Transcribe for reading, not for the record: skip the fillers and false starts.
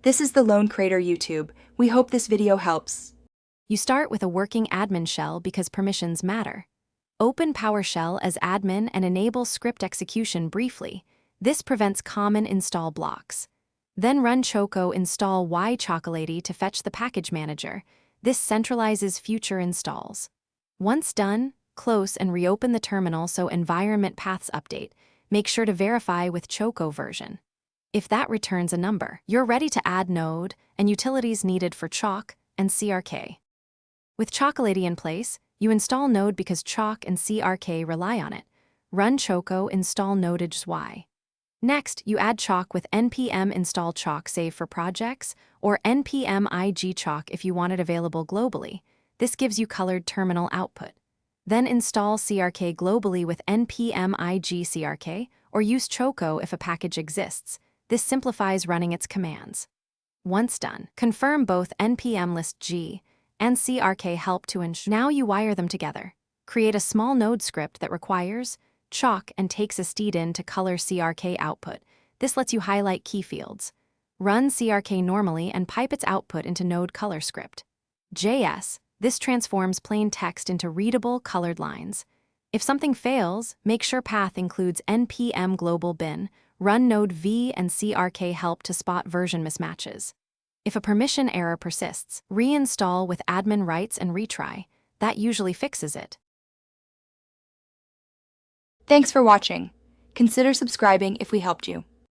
This is the Lone Creator YouTube. We hope this video helps. You start with a working admin shell because permissions matter. Open PowerShell as admin and enable script execution briefly. This prevents common install blocks. Then run Choco install Y Chocolatey to fetch the package manager. This centralizes future installs. Once done, close and reopen the terminal so environment paths update. Make sure to verify with Choco version. If that returns a number, you're ready to add node and utilities needed for Chalk and CRK. With Chocolatey in place, you install node because Chalk and CRK rely on it. Run Choco install nodage Y. Next, you add Chalk with npm install Chalk save for projects or npm ig Chalk if you want it available globally. This gives you colored terminal output. Then install CRK globally with npm ig CRK or use Choco if a package exists. This simplifies running its commands. Once done, confirm both npm list G and CRK help to ensure. Now you wire them together. Create a small node script that requires Chalk and takes a steed in to color CRK output. This lets you highlight key fields. Run CRK normally and pipe its output into node color script. JS, this transforms plain text into readable colored lines. If something fails, make sure path includes npm global bin. Run node v and CRK help to spot version mismatches. If a permission error persists, reinstall with admin rights and retry. That usually fixes it. Thanks for watching. Consider subscribing if we helped you.